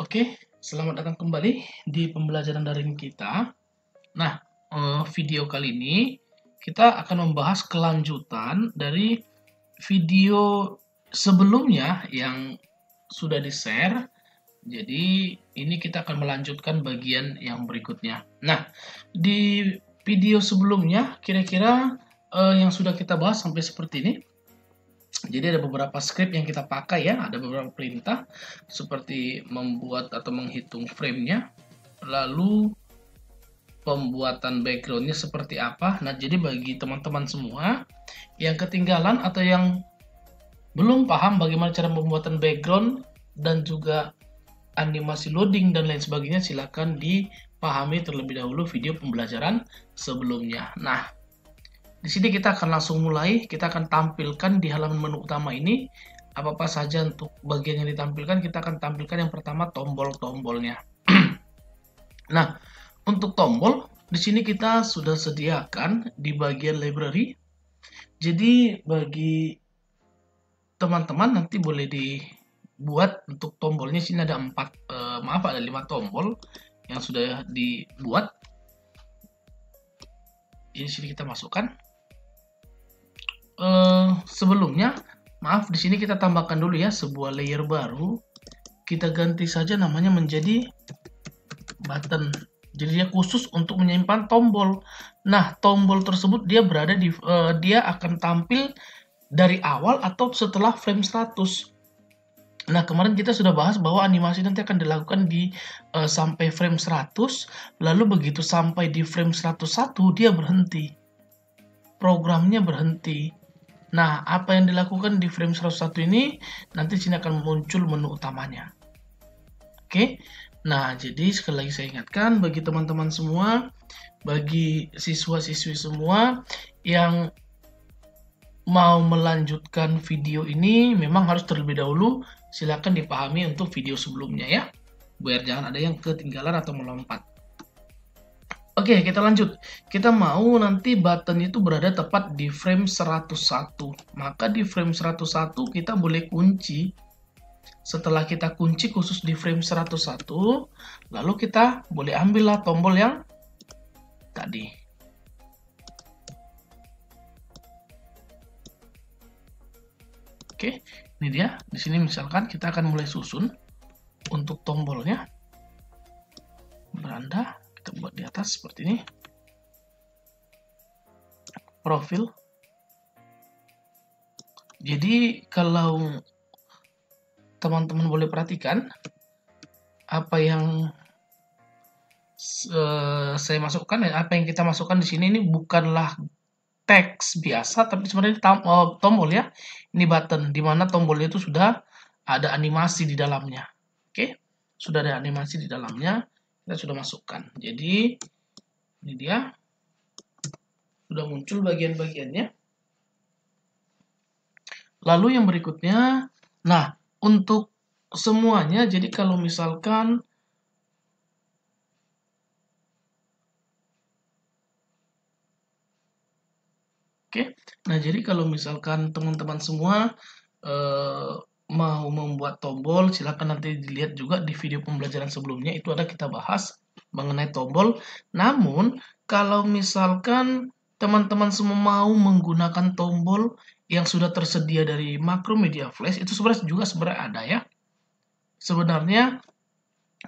Oke, selamat datang kembali di pembelajaran daring kita. Nah, video kali ini kita akan membahas kelanjutan dari video sebelumnya yang sudah di-share. Jadi, ini kita akan melanjutkan bagian yang berikutnya. Nah, di video sebelumnya kira-kira yang sudah kita bahas sampai seperti ini. Jadi ada beberapa script yang kita pakai ya, ada beberapa perintah seperti membuat atau menghitung frame-nya, lalu pembuatan background-nya seperti apa. Nah, jadi bagi teman-teman semua yang ketinggalan atau yang belum paham bagaimana cara pembuatan background dan juga animasi loading dan lain sebagainya, silakan dipahami terlebih dahulu video pembelajaran sebelumnya. Nah, di sini kita akan langsung mulai, kita akan tampilkan di halaman menu utama ini apa-apa saja untuk bagian yang ditampilkan. Kita akan tampilkan yang pertama tombol-tombolnya. Nah, untuk tombol di sini kita sudah sediakan di bagian library. Jadi bagi teman-teman nanti boleh dibuat untuk tombolnya. Sini ada 5 tombol yang sudah dibuat. Di sini kita masukkan. Sebelumnya, maaf, di sini kita tambahkan dulu ya sebuah layer baru. Kita ganti saja namanya menjadi button. Jadi dia khusus untuk menyimpan tombol. Nah, tombol tersebut dia berada di dia akan tampil dari awal atau setelah frame 100. Nah, kemarin kita sudah bahas bahwa animasi nanti akan dilakukan di sampai frame 100, lalu begitu sampai di frame 101 dia berhenti. Programnya berhenti. Nah, apa yang dilakukan di frame 101 ini, nanti sini akan muncul menu utamanya. Oke, nah jadi sekali lagi saya ingatkan bagi teman-teman semua, bagi siswa-siswi semua yang mau melanjutkan video ini, memang harus terlebih dahulu silakan dipahami untuk video sebelumnya ya, biar jangan ada yang ketinggalan atau melompat. Oke, kita lanjut. Kita mau nanti button itu berada tepat di frame 101. Maka di frame 101 kita boleh kunci. Setelah kita kunci khusus di frame 101, lalu kita boleh ambillah tombol yang tadi. Oke, ini dia. Di sini misalkan kita akan mulai susun untuk tombolnya. Beranda. Kita buat di atas seperti ini. Profil. Jadi kalau teman-teman boleh perhatikan apa yang saya masukkan ya, apa yang kita masukkan di sini ini bukanlah teks biasa, tapi sebenarnya tombol ya. Ini button, di mana tombolnya itu sudah ada animasi di dalamnya. Oke, sudah ada animasi di dalamnya. Kita sudah masukkan. Jadi ini dia sudah muncul bagian-bagiannya. Lalu yang berikutnya, nah untuk semuanya, jadi kalau misalkan oke, nah jadi kalau misalkan teman-teman semua mau membuat tombol, silakan nanti dilihat juga di video pembelajaran sebelumnya, itu ada kita bahas mengenai tombol. Namun, kalau misalkan teman-teman semua mau menggunakan tombol yang sudah tersedia dari Macromedia Flash, itu sebenarnya ada ya. Sebenarnya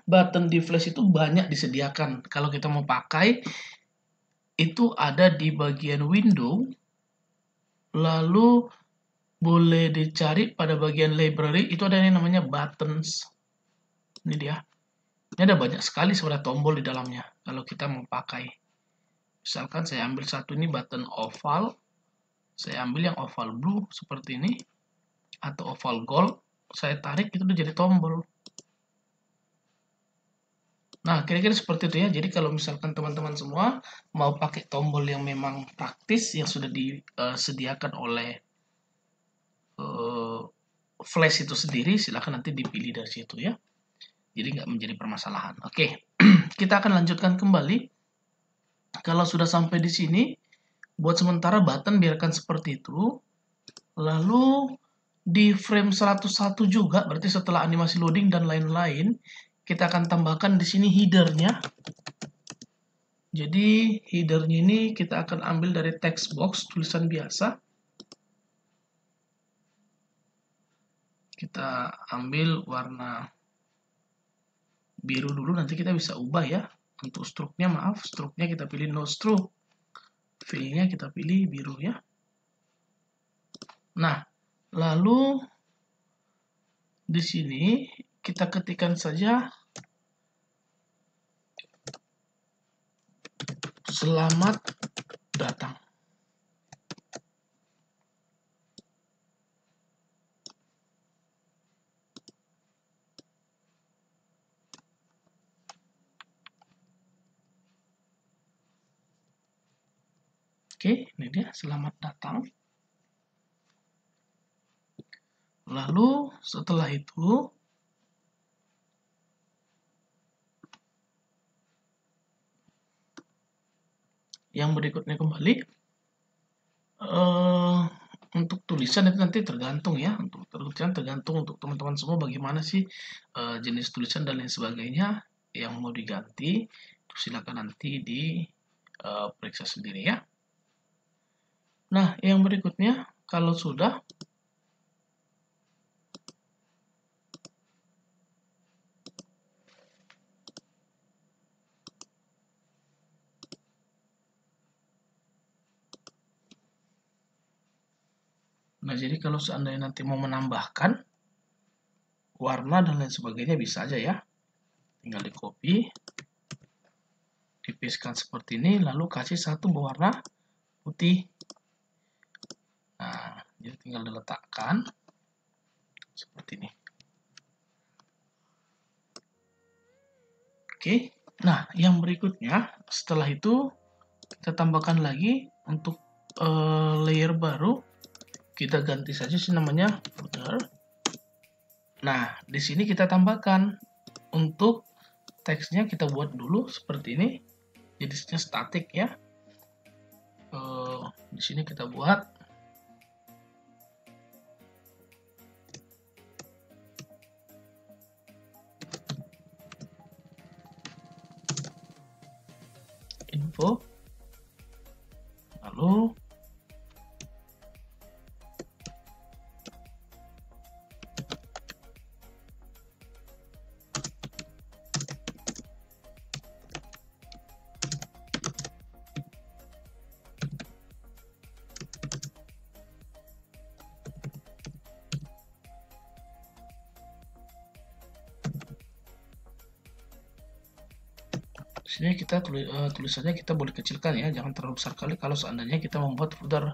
button di Flash itu banyak disediakan. Kalau kita mau pakai, itu ada di bagian window, lalu boleh dicari pada bagian library, itu ada yang namanya buttons. Ini dia. Ini ada banyak sekali sebenarnya tombol di dalamnya kalau kita mau pakai. Misalkan saya ambil satu ini button oval. Saya ambil yang oval blue seperti ini atau oval gold. Saya tarik itu udah jadi tombol. Nah, kira-kira seperti itu ya. Jadi kalau misalkan teman-teman semua mau pakai tombol yang memang praktis yang sudah disediakan oleh Flash itu sendiri, silahkan nanti dipilih dari situ ya. Jadi nggak menjadi permasalahan. Oke, kita akan lanjutkan kembali. Kalau sudah sampai di sini, buat sementara button biarkan seperti itu. Lalu di frame 101 juga, berarti setelah animasi loading dan lain-lain, kita akan tambahkan di sini headernya. Jadi headernya ini kita akan ambil dari text box tulisan biasa. Kita ambil warna biru dulu, nanti kita bisa ubah ya. Untuk struknya, maaf, struknya kita pilih no stroke. Fill-nya kita pilih biru ya. Nah, lalu di sini kita ketikkan saja selamat datang. Oke, ini dia selamat datang. Lalu setelah itu yang berikutnya kembali untuk tulisan itu nanti tergantung ya, untuk tulisan tergantung untuk teman-teman semua bagaimana sih jenis tulisan dan lain sebagainya yang mau diganti. Itu silakan nanti diperiksa sendiri ya. Nah, yang berikutnya kalau sudah nah, jadi kalau seandainya nanti mau menambahkan warna dan lain sebagainya bisa aja ya. Tinggal di copy, dipastekan seperti ini, lalu kasih satu berwarna putih. Nah, jadi tinggal diletakkan seperti ini. Oke, nah yang berikutnya setelah itu kita tambahkan lagi untuk layer baru. Kita ganti saja sih namanya footer. Nah, di sini kita tambahkan untuk teksnya, kita buat dulu seperti ini. Jadi statik ya. Di sini kita buat info, lalu sini kita tulisannya kita boleh kecilkan ya, jangan terlalu besar kali kalau seandainya kita membuat footer,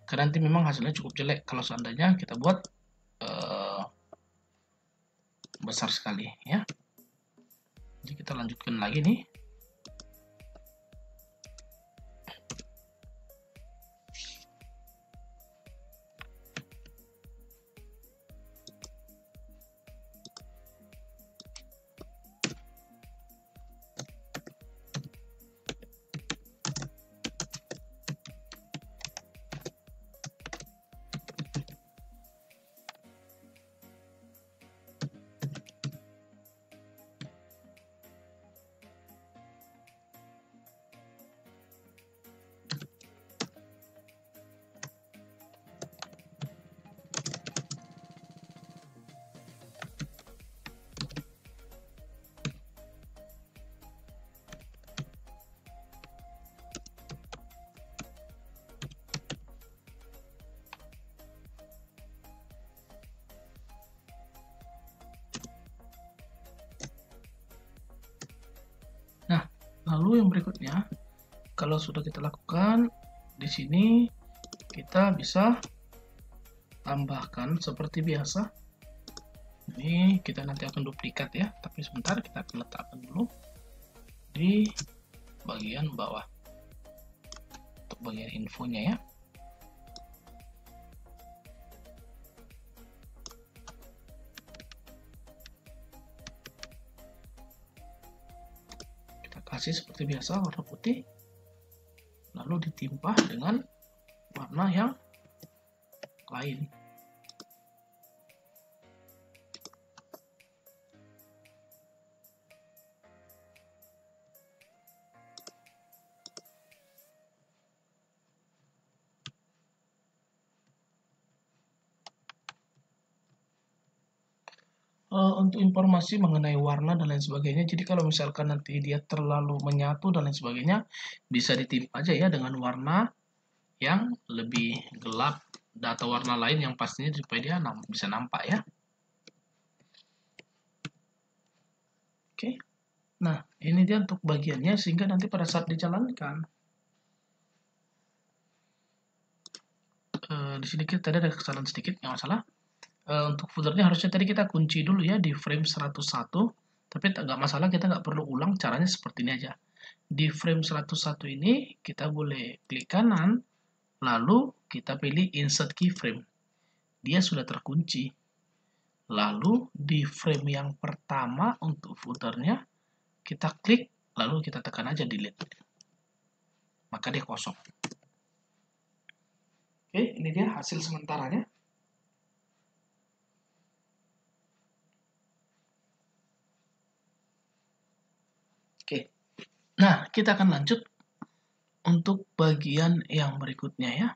karena nanti memang hasilnya cukup jelek kalau seandainya kita buat besar sekali ya. Jadi kita lanjutkan lagi nih. Nah, lalu yang berikutnya, kalau sudah kita lakukan, di sini kita bisa tambahkan seperti biasa. Ini kita nanti akan duplikat ya, tapi sebentar kita akan letakkan dulu di bagian bawah untuk bagian infonya ya. Kita kasih seperti biasa warna putih, lalu ditimpa dengan warna yang lain. untuk informasi mengenai warna dan lain sebagainya. Jadi kalau misalkan nanti dia terlalu menyatu dan lain sebagainya, bisa ditimpa aja ya dengan warna yang lebih gelap atau warna lain yang pastinya supaya dia bisa nampak ya. Oke. Nah, ini dia untuk bagiannya sehingga nanti pada saat dijalankan di sini kita tadi ada kesalahan sedikit, nggak masalah. Untuk foldernya harusnya tadi kita kunci dulu ya di frame 101, tapi nggak masalah, kita nggak perlu ulang, caranya seperti ini aja. Di frame 101 ini kita boleh klik kanan, lalu kita pilih insert keyframe. Dia sudah terkunci. Lalu di frame yang pertama untuk footernya kita klik, lalu kita tekan aja delete. Maka dia kosong. Oke, ini dia hasil sementaranya. Oke, nah kita akan lanjut untuk bagian yang berikutnya ya.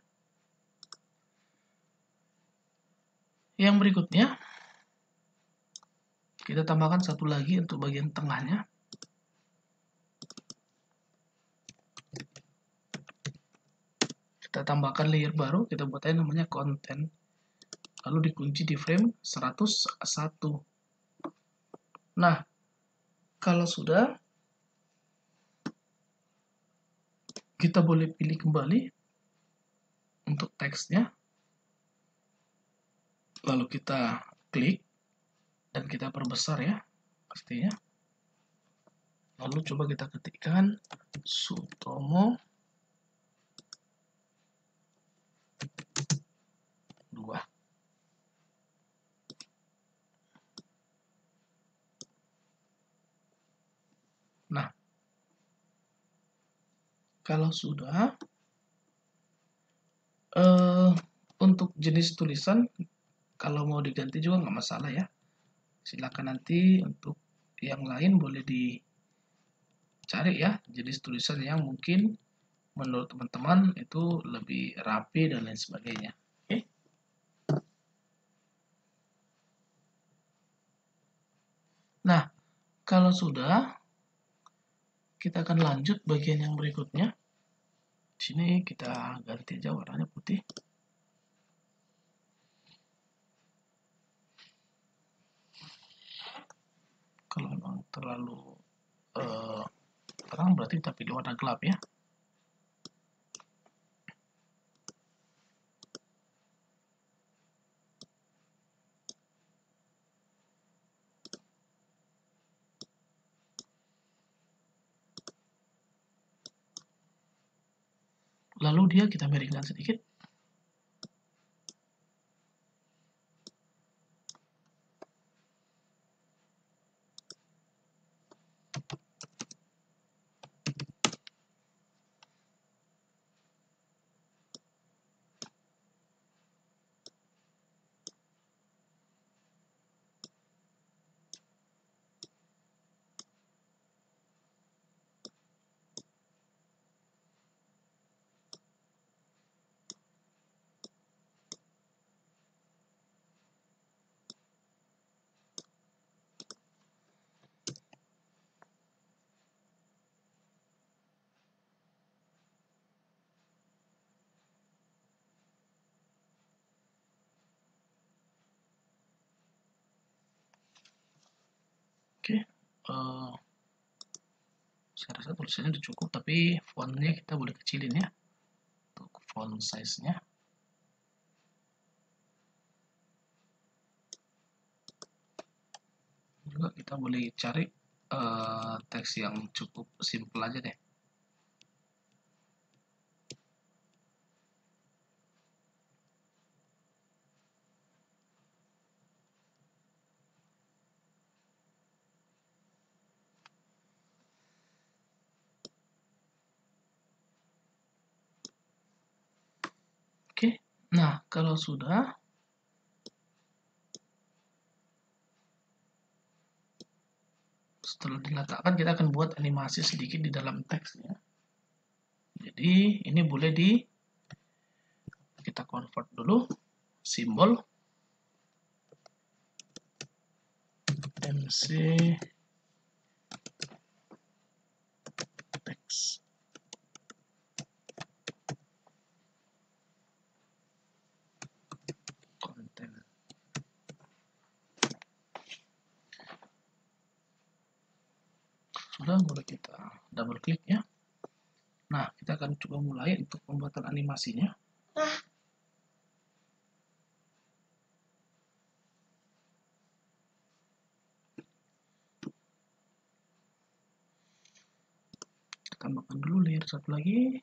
Yang berikutnya, kita tambahkan satu lagi untuk bagian tengahnya. Kita tambahkan layer baru, kita buat aja namanya content. Lalu dikunci di frame 101. Nah, kalau sudah, kita boleh pilih kembali untuk teksnya. Lalu kita klik dan kita perbesar ya, pastinya. Lalu coba kita ketikkan Sutomo 2. Nah, kalau sudah, untuk jenis tulisan, kalau mau diganti juga nggak masalah ya. Silakan nanti untuk yang lain boleh dicari ya, jenis tulisan yang mungkin menurut teman-teman itu lebih rapi dan lain sebagainya. Oke. Nah, kalau sudah, kita akan lanjut bagian yang berikutnya. Di sini kita ganti aja warnanya putih. Kalau memang terlalu terang berarti kita pilih warna gelap ya. Lalu dia kita miringkan sedikit. Oke, saya rasa tulisannya udah cukup, tapi fontnya kita boleh kecilin ya, untuk font size-nya. Juga kita boleh cari teks yang cukup simple aja deh. Oke, nah kalau sudah, setelah diletakkan kita akan buat animasi sedikit di dalam teksnya. Jadi ini boleh kita convert dulu simbol. C teks. Konten. Sudah, boleh kita double klik ya. Nah, kita akan coba mulai untuk pembuatan animasinya. Tambahkan dulu layer satu lagi.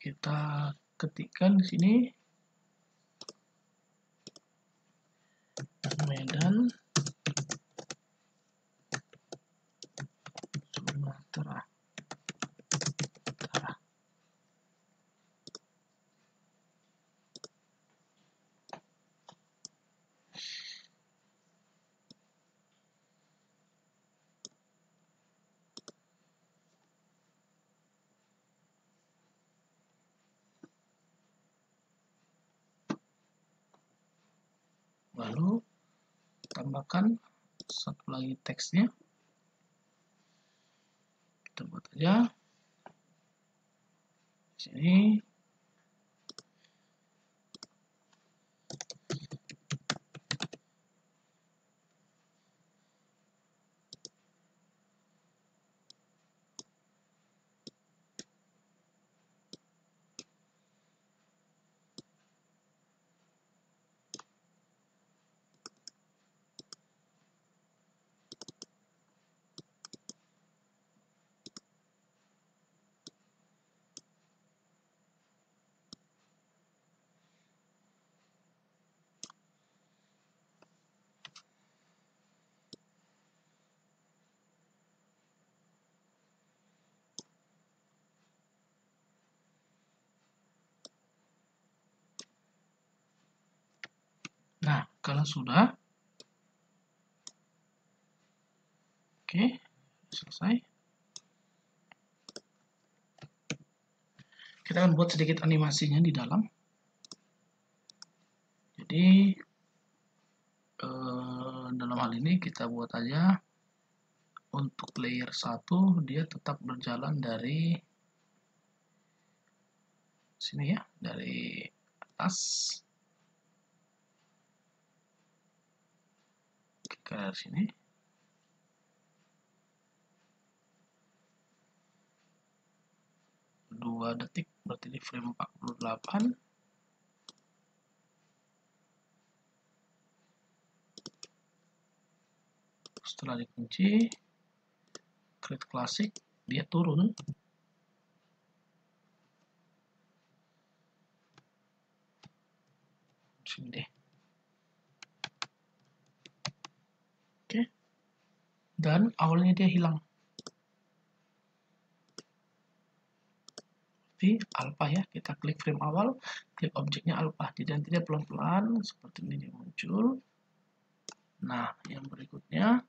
Kita ketikkan di sini Medan Sumatera. Lalu tambahkan satu lagi teksnya. Kita buat aja di sini. Nah, kalau sudah, oke, selesai. Kita akan buat sedikit animasinya di dalam. Jadi, dalam hal ini kita buat aja untuk layer 1 dia tetap berjalan dari sini ya, dari atas ke sini. Dua detik berarti di frame 48. Setelah dikunci, create classic, dia turun. Sini deh. Oke. Dan awalnya dia hilang. Di alpha ya, kita klik frame awal, klik objeknya alpha, jadi nanti dia pelan-pelan seperti ini dia muncul. Nah, yang berikutnya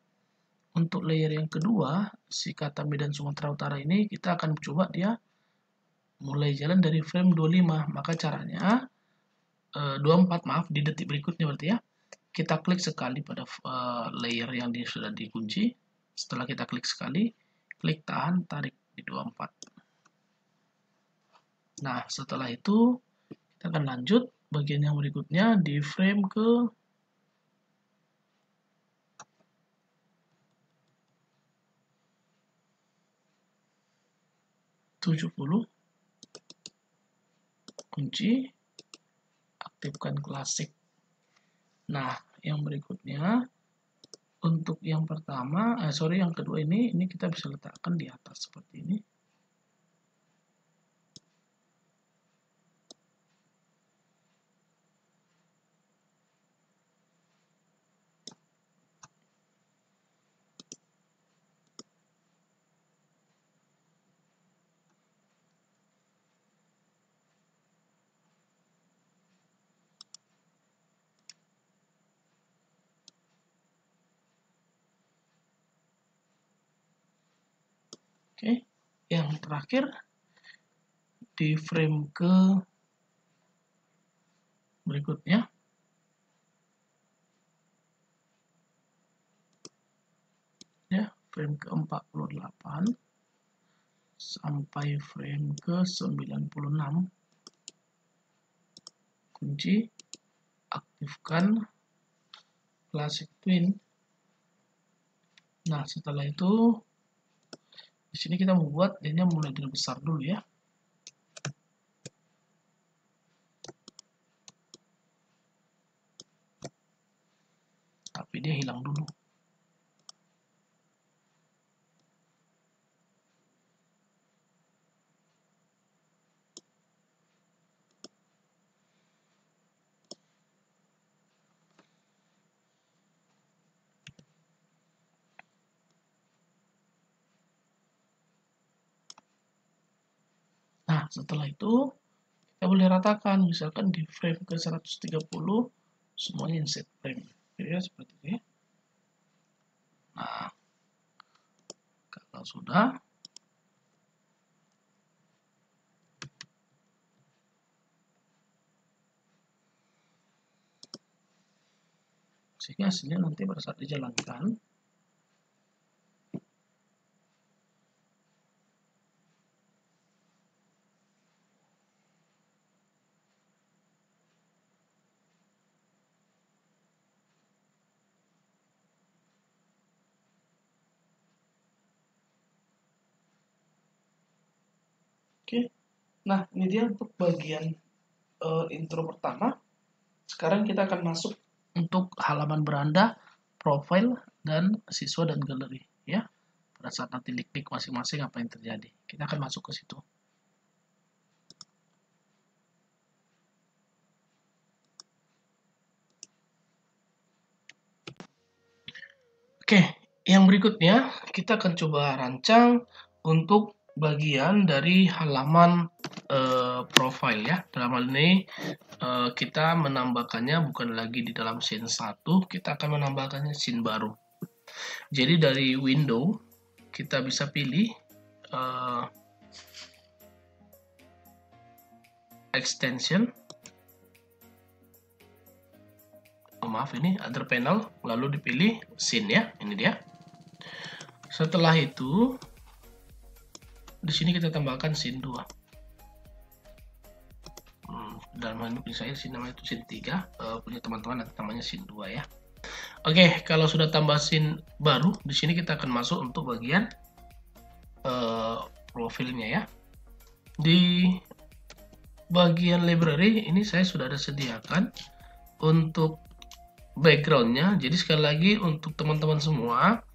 untuk layer yang kedua, si kata Medan Sumatera Utara ini kita akan coba dia mulai jalan dari frame 25. Maka caranya 24 maaf, di detik berikutnya berarti ya. Kita klik sekali pada layer yang sudah dikunci. Setelah kita klik sekali, klik tahan, tarik di 24. Nah, setelah itu kita akan lanjut bagian yang berikutnya di frame ke 70. Kunci, aktifkan klasik. Nah, yang berikutnya untuk yang pertama, yang kedua ini kita bisa letakkan di atas seperti ini. Oke, yang terakhir di frame ke berikutnya. frame ke-48 sampai frame ke-96. Kunci, aktifkan Classic Twin. Nah, setelah itu di sini kita membuat dia mulai dari besar dulu ya. Tapi dia hilang dulu. Nah, setelah itu kita boleh ratakan, misalkan di frame ke 130 semuanya inset frame ya, seperti itu ya. Nah, kalau sudah, sehingga hasilnya nanti pada saat dijalankan oke. Nah, ini dia untuk bagian intro pertama. Sekarang kita akan masuk untuk halaman beranda, profile, dan siswa dan galeri ya. Pada saat nanti klik masing-masing apa yang terjadi. Kita akan masuk ke situ. Oke, yang berikutnya kita akan coba rancang untuk bagian dari halaman profile ya. Dalam hal ini kita menambahkannya bukan lagi di dalam scene 1, kita akan menambahkannya scene baru. Jadi dari window kita bisa pilih extension. Maaf, ini other panel, lalu dipilih scene ya, ini dia. Setelah itu di sini kita tambahkan scene 2. Dalam hal ini saya scene namanya itu scene 3, punya teman-teman nanti namanya scene 2 ya. Oke, kalau sudah tambah scene baru, di sini kita akan masuk untuk bagian profilnya ya. Di bagian library ini saya sudah ada sediakan untuk backgroundnya. Jadi sekali lagi untuk teman-teman semua,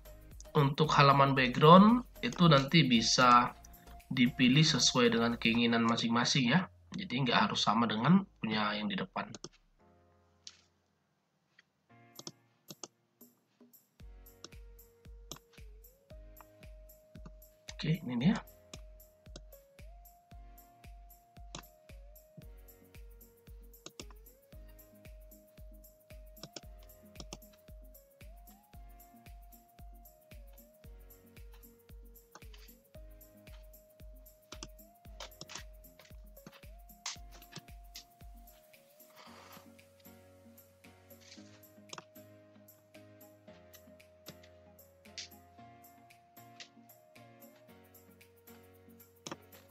untuk halaman background itu nanti bisa dipilih sesuai dengan keinginan masing-masing ya. Jadi nggak harus sama dengan punya yang di depan. Oke, ini dia.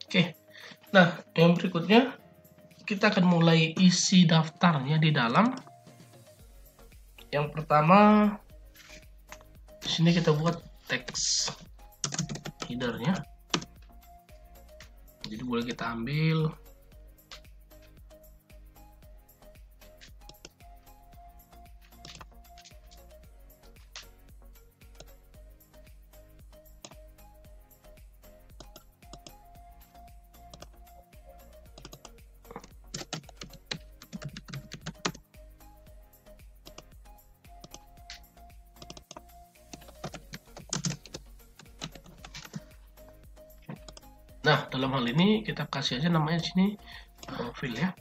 Oke, nah yang berikutnya kita akan mulai isi daftarnya di dalam. Yang pertama, di sini kita buat teks headernya. Jadi boleh kita ambil Nah, dalam hal ini kita kasih aja namanya sini profil ya.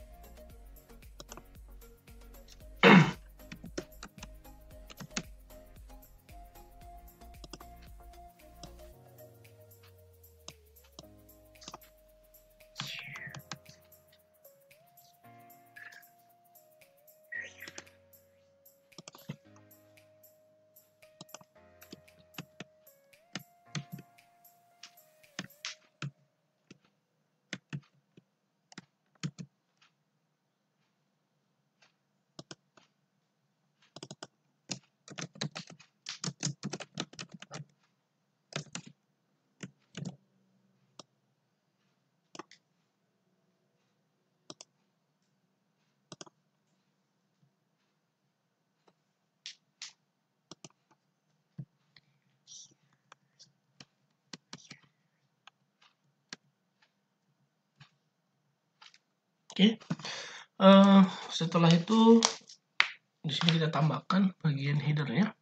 Oke. Setelah itu di sini kita tambahkan bagian headernya.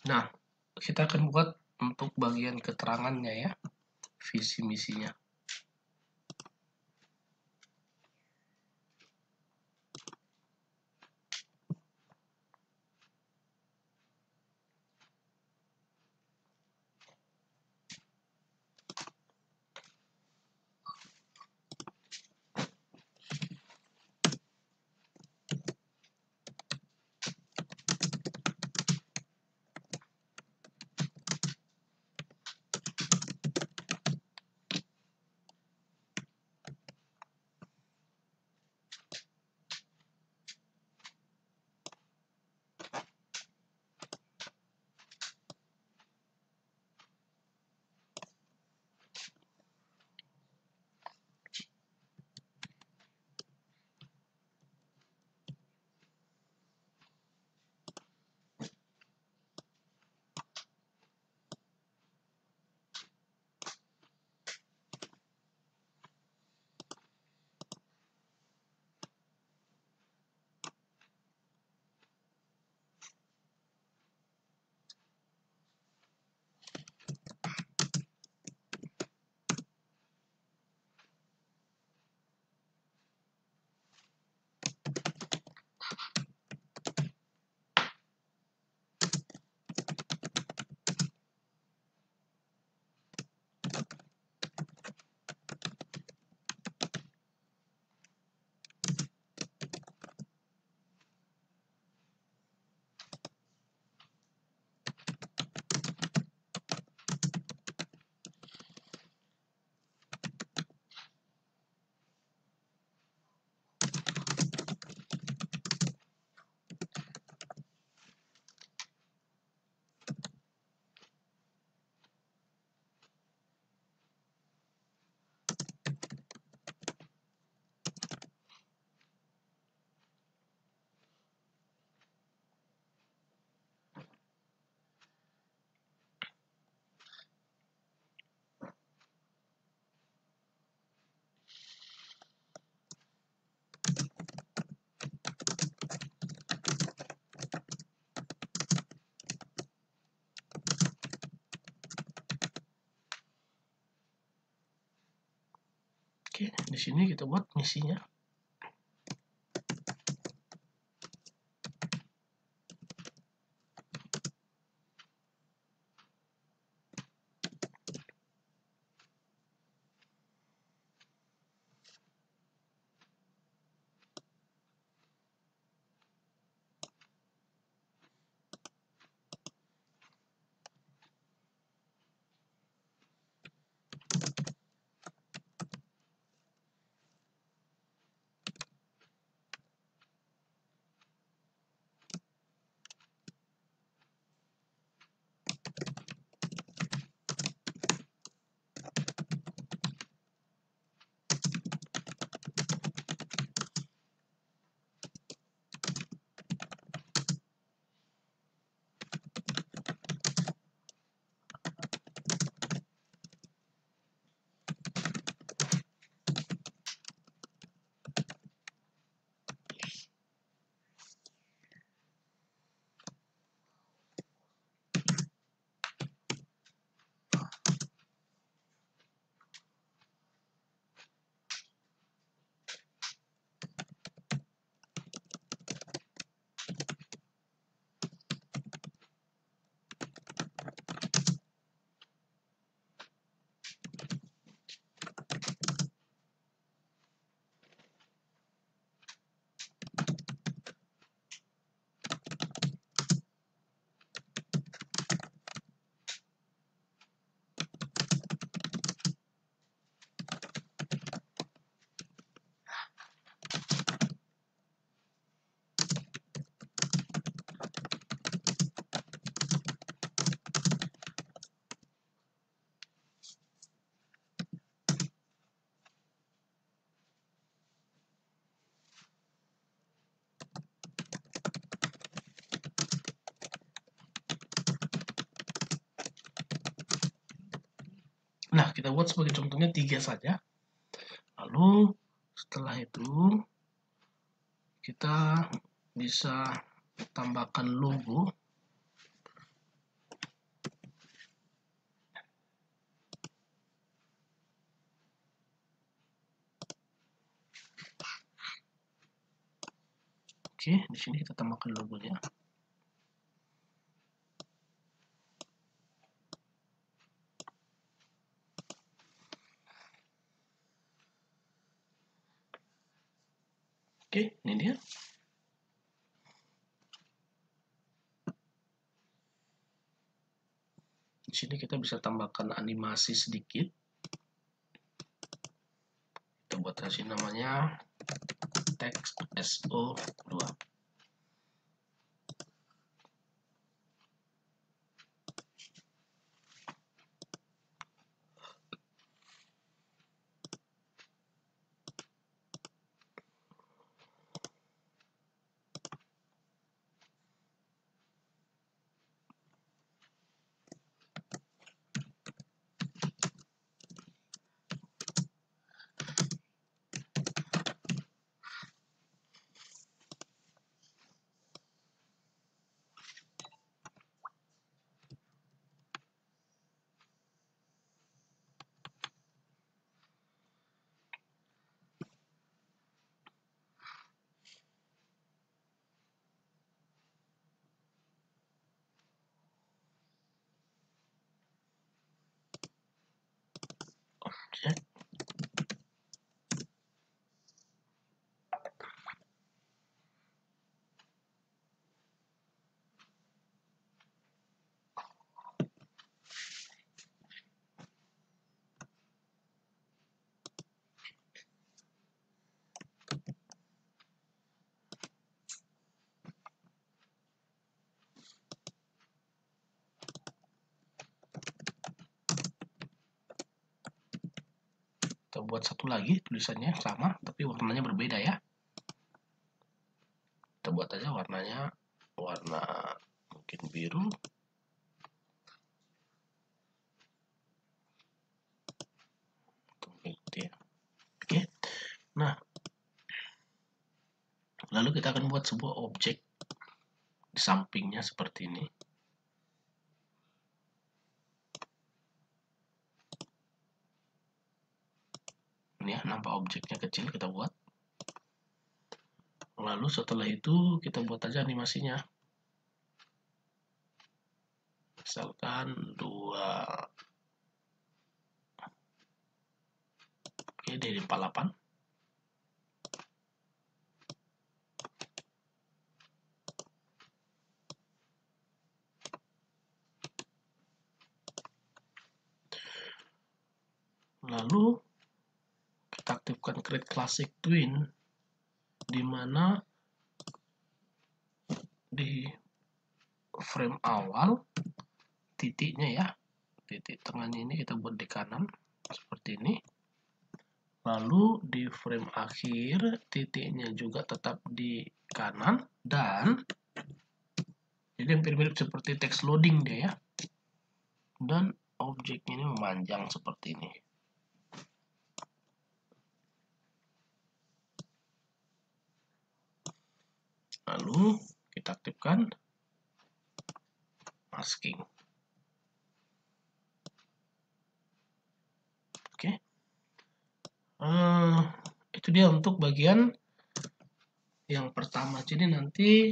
Nah, kita akan buat untuk bagian keterangannya ya, visi misinya. Oke, di sini kita buat misinya. Nah, kita buat sebagai contohnya 3 saja. Lalu setelah itu kita bisa tambahkan logo. Oke, di sini kita tambahkan logonya. Oke, ini dia. Di sini kita bisa tambahkan animasi sedikit. Kita buat kasih namanya text SO2. Oke. Kita buat satu lagi tulisannya sama tapi warnanya berbeda ya. Kita buat aja warnanya warna mungkin biru. Ya. Oke. Nah, lalu kita akan buat sebuah objek di sampingnya seperti ini. Ini ya, nampak objeknya kecil, kita buat. Lalu setelah itu kita buat aja animasinya. Misalkan 2. Oke, dari 48. Lalu kita aktifkan create classic twin, di mana di frame awal titiknya ya, titik tengahnya ini kita buat di kanan seperti ini. Lalu di frame akhir titiknya juga tetap di kanan, dan jadi hampir mirip seperti text loading dia ya. Dan objeknya ini memanjang seperti ini. Lalu kita aktifkan masking. Oke. Itu dia untuk bagian yang pertama. Jadi nanti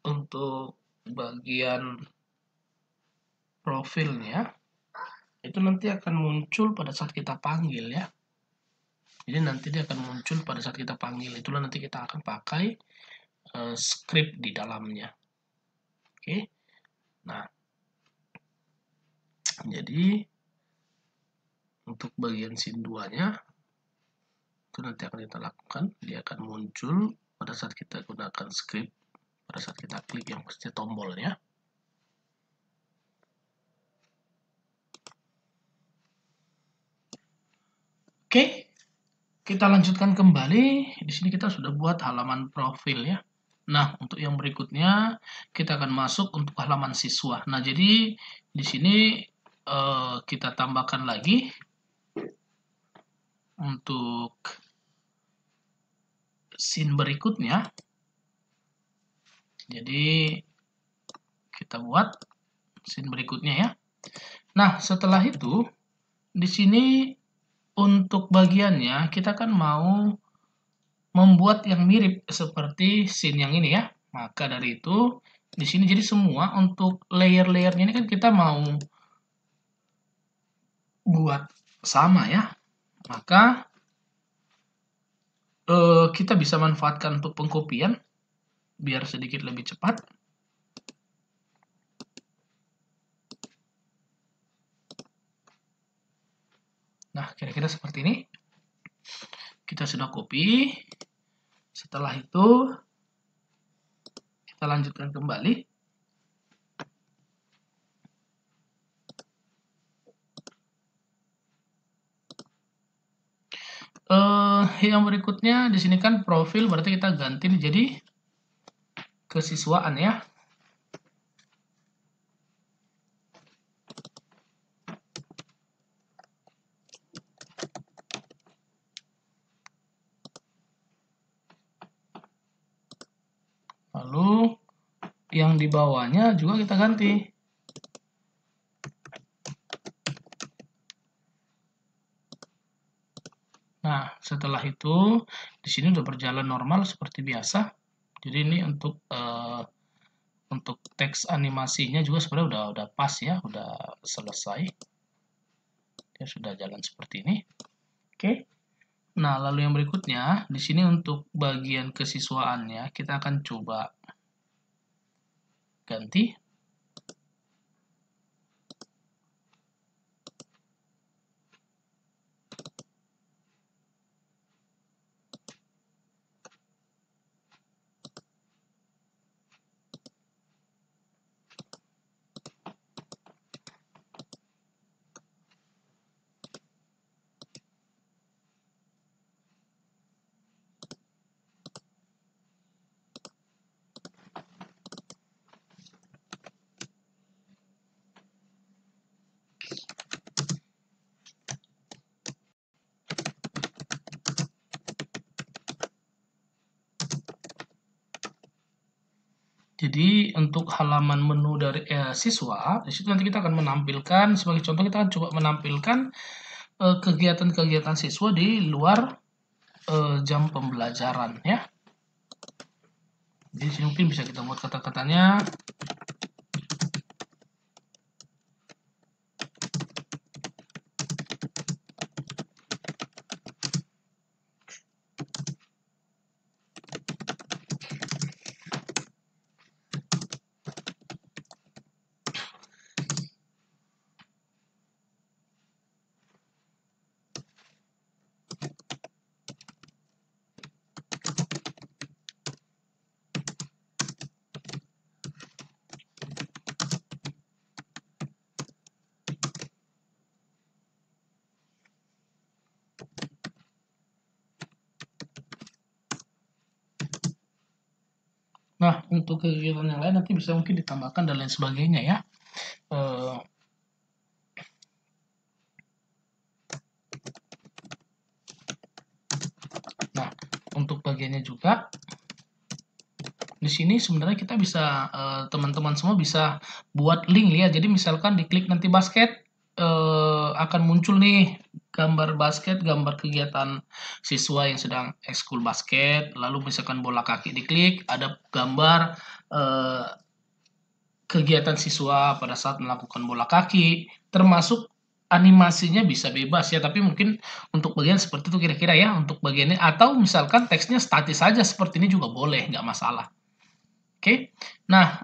untuk bagian profilnya itu nanti akan muncul pada saat kita panggil ya. Jadi nanti dia akan muncul pada saat kita panggil. Itulah nanti kita akan pakai script di dalamnya. Oke. Nah, jadi untuk bagian scene 2-nya itu nanti akan kita lakukan. Dia akan muncul pada saat kita gunakan script, pada saat kita klik yang pasti tombolnya. Oke, kita lanjutkan kembali. Di sini kita sudah buat halaman profil ya. Nah, untuk yang berikutnya kita akan masuk untuk halaman siswa. Nah, jadi di sini kita tambahkan lagi untuk scene berikutnya. Jadi kita buat scene berikutnya ya. Nah, setelah itu di sini untuk bagiannya kita kan mau membuat yang mirip seperti scene yang ini ya. Maka dari itu di sini jadi semua untuk layer-layernya ini kan kita mau buat sama ya. Maka kita bisa manfaatkan untuk pengkopian biar sedikit lebih cepat. Nah, kira-kira seperti ini. Kita sudah copy. Setelah itu kita lanjutkan kembali. Yang berikutnya di sini kan profil, berarti kita ganti jadi kesiswaan ya. Lalu yang di bawahnya juga kita ganti. Nah, setelah itu di sini udah berjalan normal seperti biasa. Jadi ini untuk teks animasinya juga sebenarnya udah pas ya, udah selesai. Ya sudah jalan seperti ini. Oke. Nah, lalu yang berikutnya di sini untuk bagian kesiswaannya kita akan coba ganti. Jadi untuk halaman menu dari siswa, di situ nanti kita akan menampilkan, sebagai contoh kita akan coba menampilkan kegiatan-kegiatan siswa di luar jam pembelajaran ya. Jadi di sini mungkin bisa kita buat kata-katanya. Nah, untuk kegiatan yang lain nanti bisa mungkin ditambahkan dan lain sebagainya ya. Nah, untuk bagiannya juga di sini sebenarnya kita bisa teman-teman semua bisa buat link ya. Jadi misalkan diklik nanti basket akan muncul nih gambar basket, gambar kegiatan siswa yang sedang ekskul basket. Lalu misalkan bola kaki diklik, ada gambar kegiatan siswa pada saat melakukan bola kaki, termasuk animasinya bisa bebas ya, tapi mungkin untuk bagian seperti itu kira-kira ya, untuk bagiannya, atau misalkan teksnya statis saja seperti ini juga boleh, nggak masalah. Oke, nah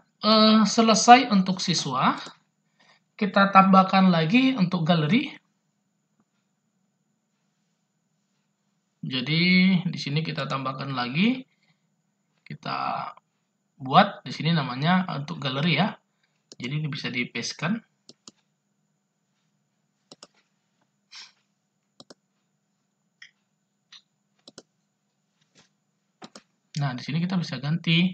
selesai untuk siswa, kita tambahkan lagi untuk galeri. Jadi di sini kita tambahkan lagi, kita buat di sini namanya untuk galeri ya. Jadi ini bisa di-paste-kan. Nah, di sini kita bisa ganti.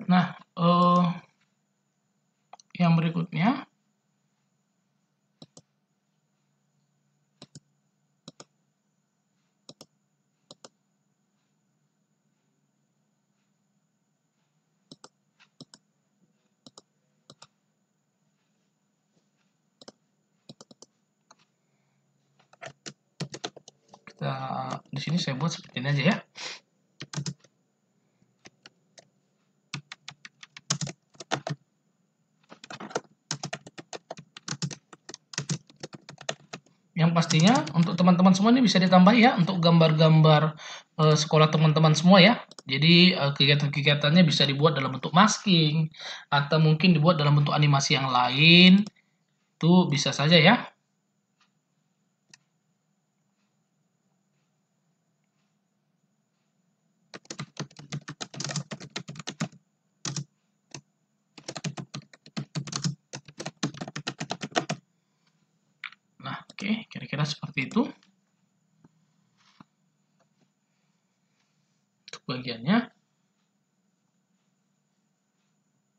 Nah, yang berikutnya di sini saya buat seperti ini aja ya. Yang pastinya untuk teman-teman semua ini bisa ditambah ya untuk gambar-gambar sekolah teman-teman semua ya. Jadi kegiatan-kegiatannya bisa dibuat dalam bentuk masking atau mungkin dibuat dalam bentuk animasi yang lain. Itu bisa saja ya. Nah, oke, kira-kira seperti itu. Untuk bagiannya.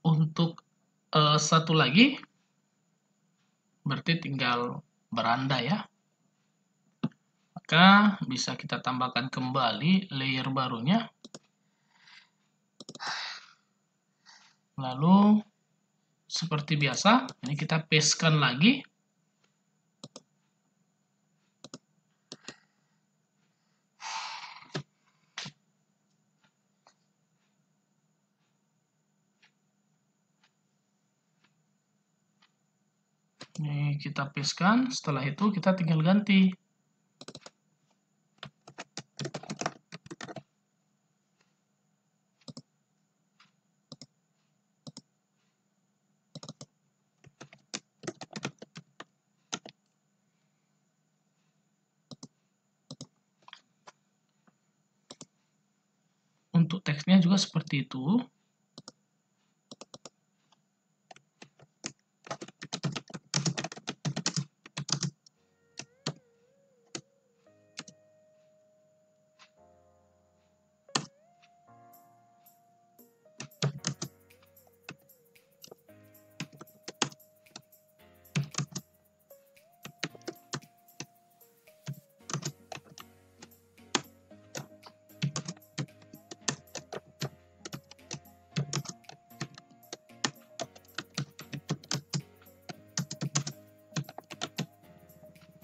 Untuk satu lagi, berarti tinggal beranda ya. Maka bisa kita tambahkan kembali layer barunya. Lalu seperti biasa, ini kita pastekan lagi. Ini kita pastekan, setelah itu kita tinggal ganti. Untuk teksnya juga seperti itu.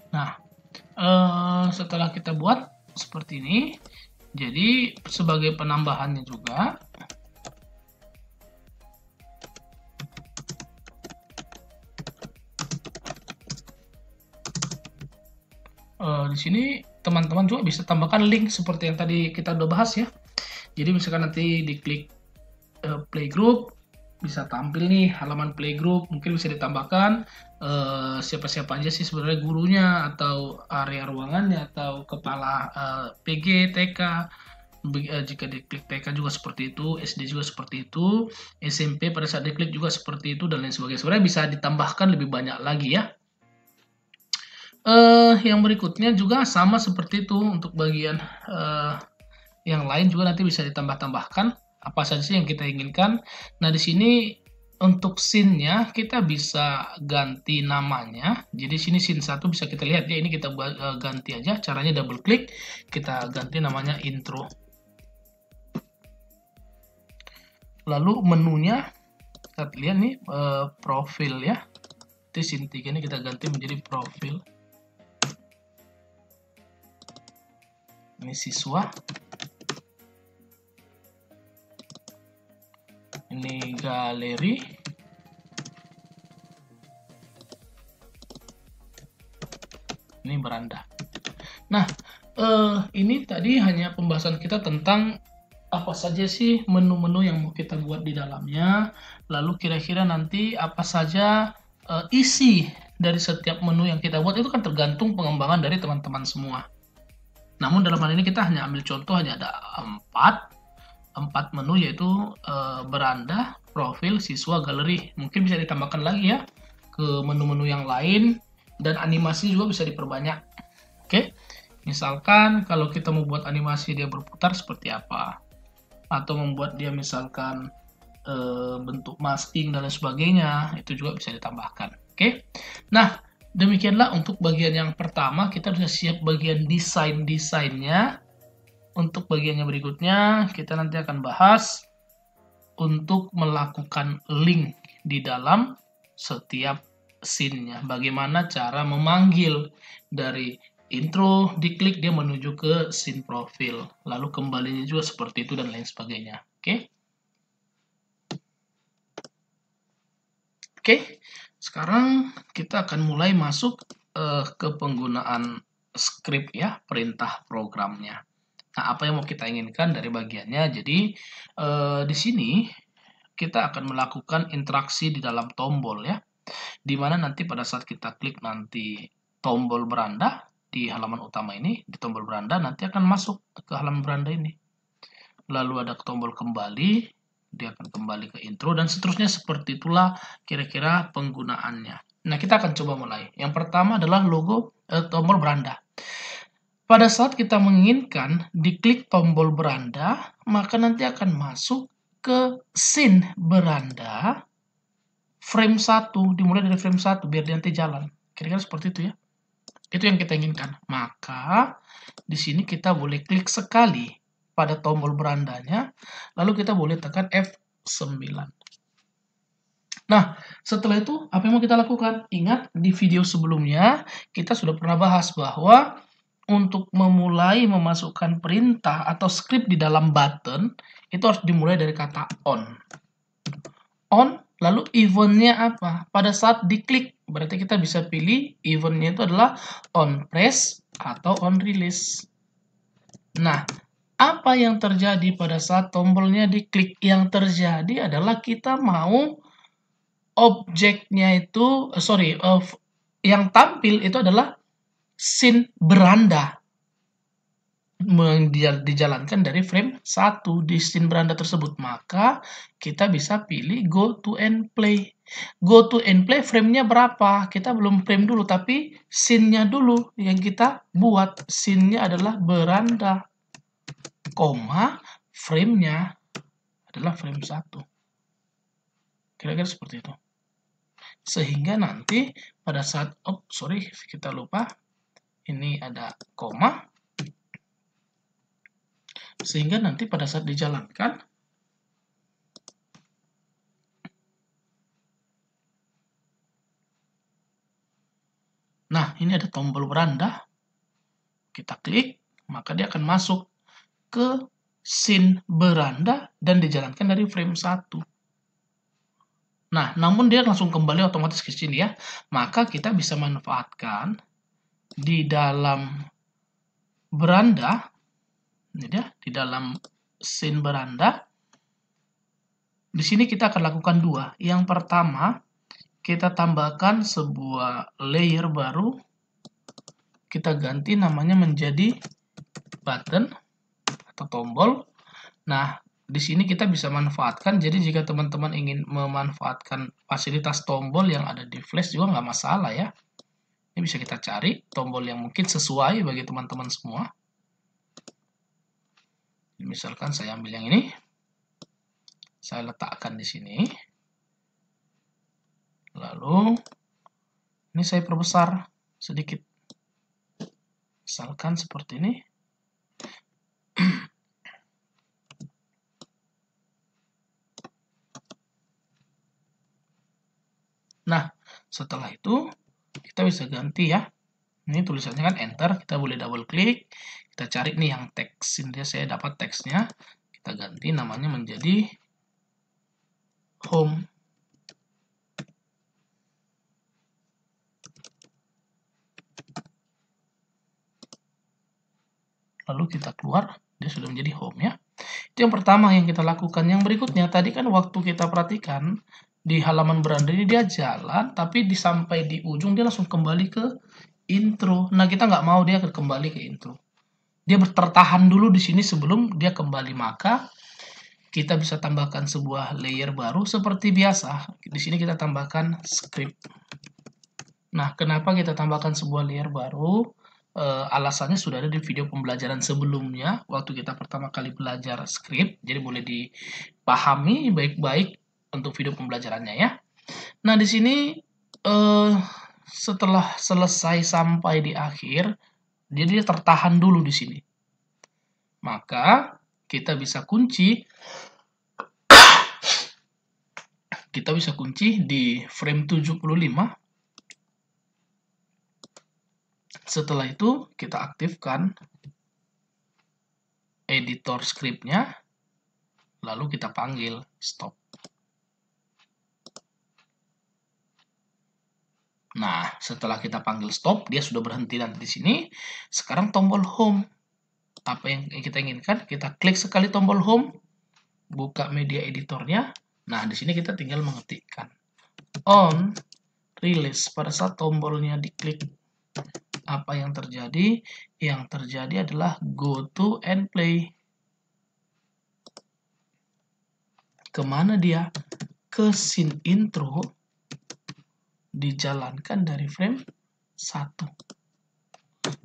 Nah, setelah kita buat seperti ini, jadi sebagai penambahannya juga, di sini teman-teman juga bisa tambahkan link seperti yang tadi kita udah bahas ya. Jadi misalkan nanti diklik playgroup, bisa tampil nih halaman playgroup, mungkin bisa ditambahkan siapa-siapa aja sih sebenarnya gurunya atau area ruangannya atau kepala PG, TK. Jika diklik TK juga seperti itu, SD juga seperti itu, SMP pada saat diklik juga seperti itu, dan lain sebagainya. Sebenarnya bisa ditambahkan lebih banyak lagi ya. Yang berikutnya juga sama seperti itu untuk bagian yang lain juga nanti bisa ditambah-tambahkan apa saja sih yang kita inginkan. Nah, di sini untuk scene-nya kita bisa ganti namanya. Jadi sini scene 1 bisa kita lihat ya, ini kita ganti aja. Caranya double klik, kita ganti namanya intro. Lalu menunya kita lihat nih profil ya. Di scene 3 ini kita ganti menjadi profil. Ini siswa. Ini galeri. Ini beranda. Nah, ini tadi hanya pembahasan kita tentang apa saja sih menu-menu yang mau kita buat di dalamnya. Lalu kira-kira nanti apa saja isi dari setiap menu yang kita buat, itu kan tergantung pengembangan dari teman-teman semua. Namun dalam hal ini kita hanya ambil contoh, hanya ada 4 menu, yaitu beranda, profil, siswa, galeri. Mungkin bisa ditambahkan lagi ya ke menu-menu yang lain, dan animasi juga bisa diperbanyak. Oke, misalkan kalau kita mau buat animasi dia berputar seperti apa, atau membuat dia misalkan bentuk masking dan lain sebagainya, itu juga bisa ditambahkan. Oke. Nah, demikianlah untuk bagian yang pertama, kita sudah siap bagian desainnya. Untuk bagian yang berikutnya, kita nanti akan bahas untuk melakukan link di dalam setiap scene-nya. Bagaimana cara memanggil dari intro, diklik dia menuju ke scene profil. Lalu kembalinya juga seperti itu dan lain sebagainya. Oke. Oke, sekarang kita akan mulai masuk ke penggunaan script ya, perintah programnya. Nah, apa yang mau kita inginkan dari bagiannya? Jadi, di sini kita akan melakukan interaksi di dalam tombol ya, di mana nanti pada saat kita klik nanti tombol beranda di halaman utama ini, di tombol beranda nanti akan masuk ke halaman beranda ini. Lalu ada tombol kembali, dia akan kembali ke intro, dan seterusnya seperti itulah kira-kira penggunaannya. Nah, kita akan coba mulai. Yang pertama adalah logo tombol beranda. Pada saat kita menginginkan diklik tombol beranda, maka nanti akan masuk ke scene beranda frame 1, dimulai dari frame 1 biar dia nanti jalan. Kira-kira seperti itu ya. Itu yang kita inginkan. Maka di sini kita boleh klik sekali pada tombol berandanya, lalu kita boleh tekan F9. Nah, setelah itu apa yang mau kita lakukan? Ingat di video sebelumnya kita sudah pernah bahas bahwa untuk memulai memasukkan perintah atau script di dalam button itu harus dimulai dari kata on. On, lalu eventnya apa? Pada saat diklik, berarti kita bisa pilih eventnya itu adalah on press atau on release. Nah, apa yang terjadi pada saat tombolnya diklik? Yang terjadi adalah kita mau objeknya itu, yang tampil itu adalah scene beranda. Dijalankan dari frame 1 di scene beranda tersebut. Maka kita bisa pilih go to and play. Go to and play frame-nya berapa? Kita belum frame dulu, tapi scene-nya dulu yang kita buat. Scene-nya adalah beranda. Frame-nya adalah frame 1. Kira-kira seperti itu. Sehingga nanti pada saat, kita lupa. Ini ada koma. Sehingga nanti pada saat dijalankan, nah ini ada tombol beranda. Kita klik, maka dia akan masuk ke scene beranda dan dijalankan dari frame 1. Nah, namun dia langsung kembali otomatis ke sini ya. Maka kita bisa manfaatkan di dalam beranda, ini dia, di dalam scene beranda. Di sini kita akan lakukan dua. Yang pertama, kita tambahkan sebuah layer baru. Kita ganti namanya menjadi button atau tombol. Nah, di sini kita bisa manfaatkan. Jadi jika teman-teman ingin memanfaatkan fasilitas tombol yang ada di Flash juga nggak masalah ya. Ini bisa kita cari tombol yang mungkin sesuai bagi teman-teman semua. Misalkan saya ambil yang ini. Saya letakkan di sini. Lalu ini saya perbesar sedikit. Misalkan seperti ini. Nah, setelah itu kita bisa ganti ya. Ini tulisannya kan enter, kita boleh double klik. Kita cari nih yang teks. Ini saya dapat teksnya. Kita ganti namanya menjadi home. Lalu kita keluar, dia sudah menjadi home ya. Itu yang pertama yang kita lakukan. Yang berikutnya, tadi kan waktu kita perhatikan, di halaman beranda ini dia jalan, tapi sampai di ujung dia langsung kembali ke intro. Nah, kita nggak mau dia kembali ke intro. Dia bertahan dulu di sini sebelum dia kembali. Maka kita bisa tambahkan sebuah layer baru seperti biasa. Di sini kita tambahkan script. Nah, kenapa kita tambahkan sebuah layer baru? Alasannya sudah ada di video pembelajaran sebelumnya waktu kita pertama kali belajar script. Jadi boleh pahami baik-baik untuk video pembelajarannya ya. Nah, di sini setelah selesai sampai di akhir, dia tertahan dulu di sini. Maka kita bisa kunci di frame 75. Setelah itu kita aktifkan editor scriptnya, lalu kita panggil stop. Nah, setelah kita panggil stop, dia sudah berhenti nanti di sini. Sekarang tombol home. Apa yang kita inginkan? Kita klik sekali tombol home, buka media editornya. Nah, di sini kita tinggal mengetikkan on release. Pada saat tombolnya diklik, apa yang terjadi? Yang terjadi adalah go to and play. Kemana dia? Ke scene intro, dijalankan dari frame 1.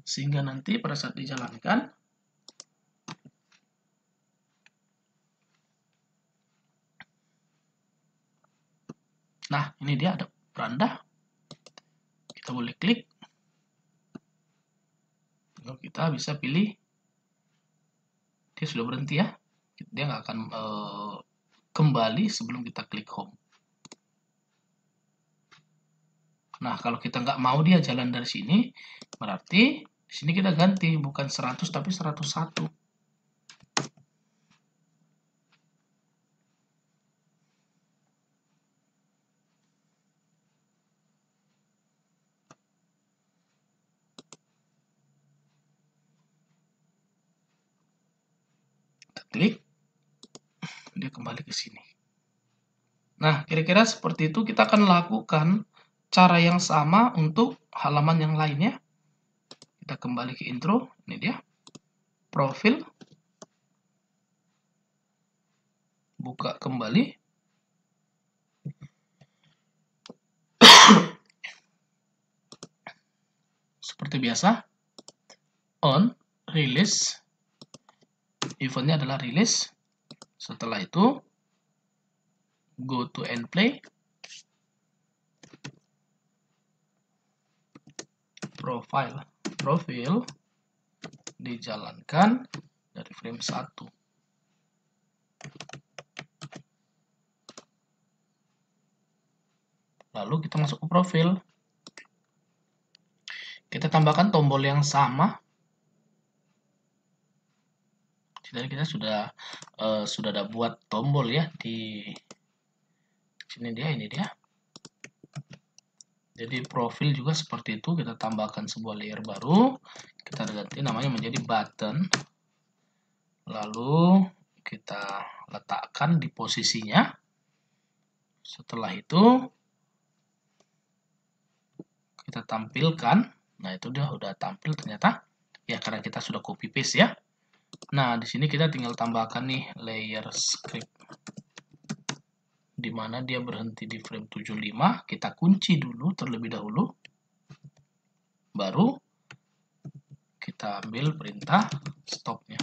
Sehingga nanti pada saat dijalankan, nah ini dia ada beranda. Kita boleh klik. Lalu kita bisa pilih. Dia sudah berhenti ya. Dia nggak akan kembali sebelum kita klik home. Nah, kalau kita nggak mau dia jalan dari sini, berarti di sini kita ganti, bukan 100 tapi 101. Kita klik, dia kembali ke sini. Nah, kira-kira seperti itu kita akan lakukan cara yang sama untuk halaman yang lainnya. Kita kembali ke intro, ini dia. Profil. Buka kembali. Seperti biasa. On, release. Eventnya adalah release. Setelah itu, go to and play. Profil dijalankan dari frame 1. Lalu kita masuk ke profil. Kita tambahkan tombol yang sama. Jadi kita sudah ada buat tombol ya di sini dia, ini dia. Jadi profil juga seperti itu, kita tambahkan sebuah layer baru, kita ganti namanya menjadi button. Lalu kita letakkan di posisinya. Setelah itu kita tampilkan. Nah, itu dia udah tampil ternyata. Ya, karena kita sudah copy paste ya. Nah, di sini kita tinggal tambahkan nih layer script. Di mana dia berhenti di frame 75, kita kunci dulu terlebih dahulu. Baru kita ambil perintah stopnya.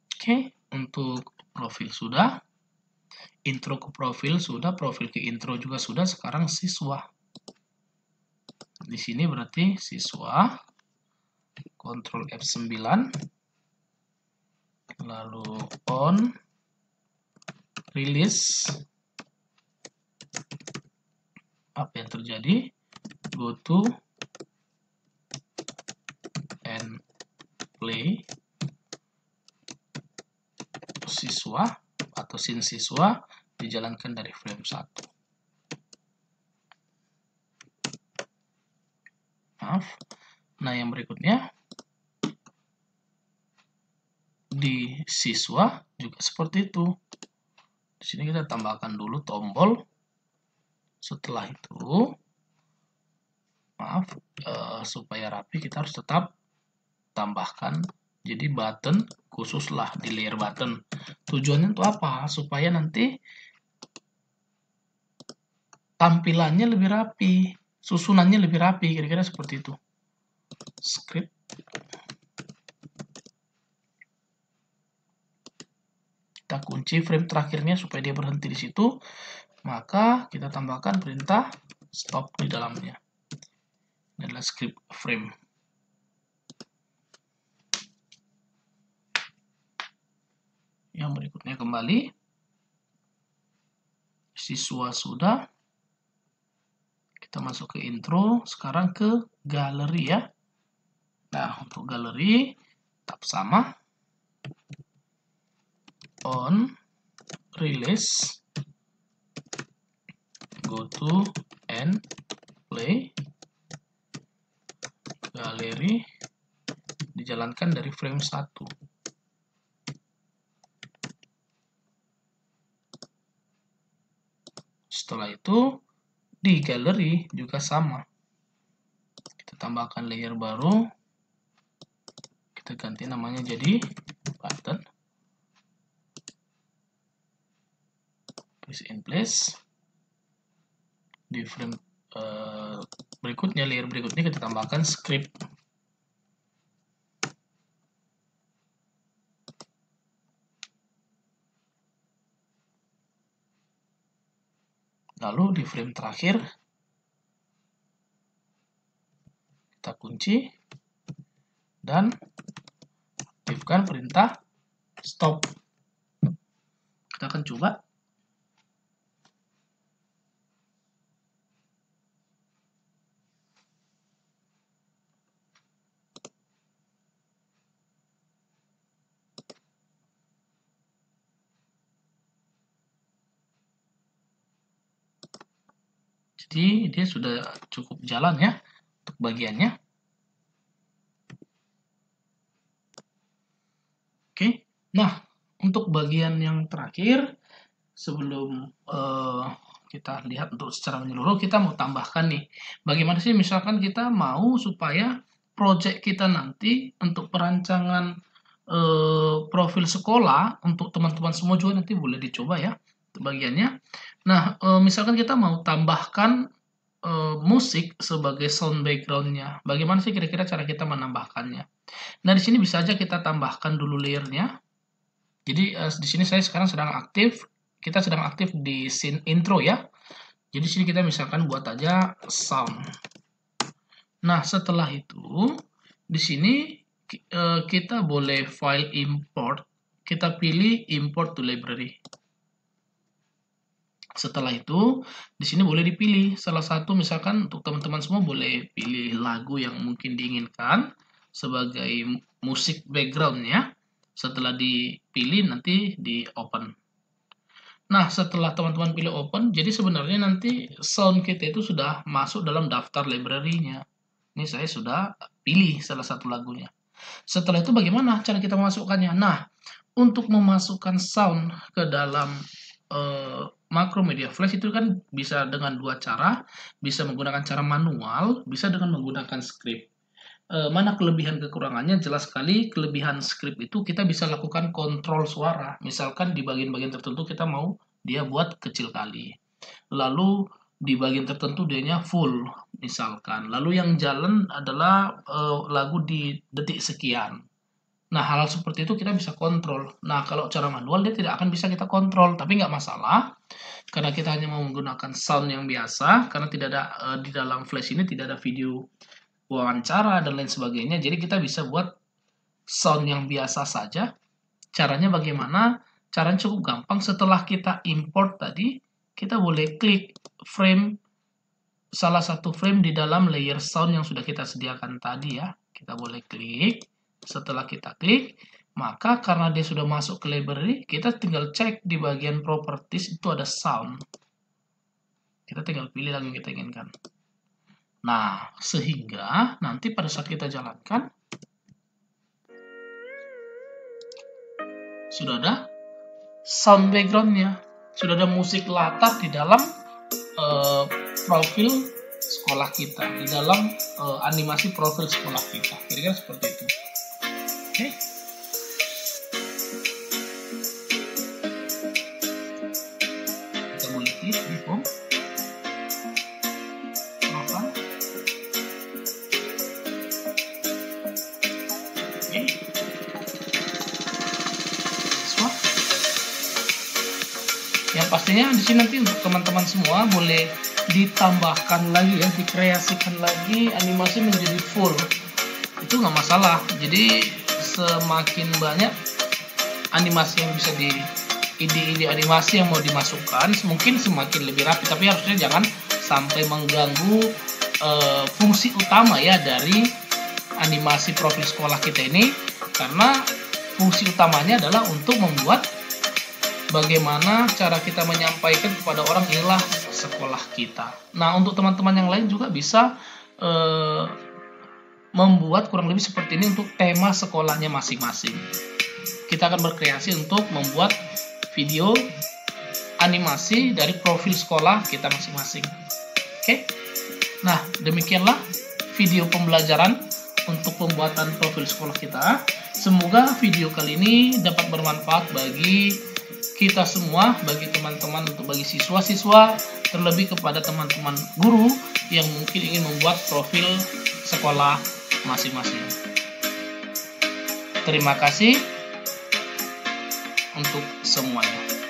Oke, untuk profil sudah. Intro ke profil sudah, profil ke intro juga sudah. Sekarang siswa. Di sini berarti siswa. Ctrl F9. Lalu on, release. Apa yang terjadi? Go to and play. Siswa atau scene siswa dijalankan dari frame 1. Maaf. Nah, yang berikutnya di siswa juga seperti itu. Di sini kita tambahkan dulu tombol. Setelah itu, maaf, supaya rapi kita harus tetap tambahkan jadi button khususlah di layer button. Tujuannya untuk apa? Supaya nanti tampilannya lebih rapi, susunannya lebih rapi, kira-kira seperti itu. Script kita kunci frame terakhirnya supaya dia berhenti di situ, maka kita tambahkan perintah stop di dalamnya. Ini adalah script frame. Yang berikutnya kembali, siswa sudah, kita masuk ke intro, sekarang ke galeri ya. Nah, untuk galeri tab sama, on, release, go to and play, galeri dijalankan dari frame 1. Setelah itu di galeri juga sama, kita tambahkan layer baru, kita ganti namanya jadi button, place in place. Di frame berikutnya, layer berikutnya kita tambahkan script. Lalu di frame terakhir kita kunci dan aktifkan perintah stop. Kita akan coba. Jadi dia sudah cukup jalan ya untuk bagiannya. Oke, nah untuk bagian yang terakhir sebelum kita lihat untuk secara menyeluruh, kita mau tambahkan nih, bagaimana sih misalkan kita mau supaya project kita nanti untuk perancangan profil sekolah untuk teman-teman semua juga nanti boleh dicoba ya untuk bagiannya. Nah, misalkan kita mau tambahkan musik sebagai sound background-nya, bagaimana sih kira-kira cara kita menambahkannya? Nah, di sini bisa aja kita tambahkan dulu layernya. Jadi di sini saya sekarang sedang aktif, kita sedang aktif di scene intro ya. Jadi di sini kita misalkan buat aja sound. Nah, setelah itu di sini kita boleh file import, kita pilih import to library. Setelah itu di sini boleh dipilih salah satu, misalkan untuk teman-teman semua boleh pilih lagu yang mungkin diinginkan sebagai musik background-nya. Setelah dipilih nanti di open. Nah, setelah teman-teman pilih open, jadi sebenarnya nanti sound kita itu sudah masuk dalam daftar library-nya. Ini saya sudah pilih salah satu lagunya. Setelah itu bagaimana cara kita memasukkannya? Nah, untuk memasukkan sound ke dalam Macromedia Flash itu kan bisa dengan dua cara, bisa menggunakan cara manual, bisa dengan menggunakan script. Mana kelebihan kekurangannya? Jelas sekali kelebihan script itu kita bisa lakukan kontrol suara. Misalkan di bagian-bagian tertentu kita mau dia buat kecil kali. Lalu di bagian tertentu dianya full misalkan. Lalu yang jalan adalah lagu di detik sekian. Nah, hal seperti itu kita bisa kontrol. Nah, kalau cara manual dia tidak akan bisa kita kontrol, tapi nggak masalah. Karena kita hanya mau menggunakan sound yang biasa, karena tidak ada di dalam Flash ini tidak ada video wawancara dan lain sebagainya, jadi kita bisa buat sound yang biasa saja. Caranya bagaimana? Caranya cukup gampang. Setelah kita import tadi, kita boleh klik frame, salah satu frame di dalam layer sound yang sudah kita sediakan tadi ya. Kita boleh klik. Setelah kita klik, maka karena dia sudah masuk ke library, kita tinggal cek di bagian properties itu ada sound. Kita tinggal pilih lagu yang kita inginkan. Nah, sehingga nanti pada saat kita jalankan, sudah ada sound background-nya, sudah ada musik latar di dalam profil sekolah kita, di dalam animasi profil sekolah kita. Kira-kira seperti itu. Oke. Kita boleh klik di home. pastinya di sini nanti untuk teman-teman semua boleh ditambahkan lagi ya, dikreasikan lagi animasi menjadi full. Itu nggak masalah. Jadi semakin banyak animasi yang bisa ide-ide animasi yang mau dimasukkan, mungkin semakin lebih rapi. Tapi harusnya jangan sampai mengganggu fungsi utama ya dari animasi profil sekolah kita ini, karena fungsi utamanya adalah untuk membuat bagaimana cara kita menyampaikan kepada orang inilah sekolah kita. Nah, untuk teman-teman yang lain juga bisa membuat kurang lebih seperti ini untuk tema sekolahnya masing-masing. Kita akan berkreasi untuk membuat video animasi dari profil sekolah kita masing-masing. Oke? Nah, demikianlah video pembelajaran untuk pembuatan profil sekolah kita. Semoga video kali ini dapat bermanfaat bagi kita semua, bagi teman-teman, bagi siswa-siswa, terlebih kepada teman-teman guru yang mungkin ingin membuat profil sekolah masing-masing. Terima kasih untuk semuanya.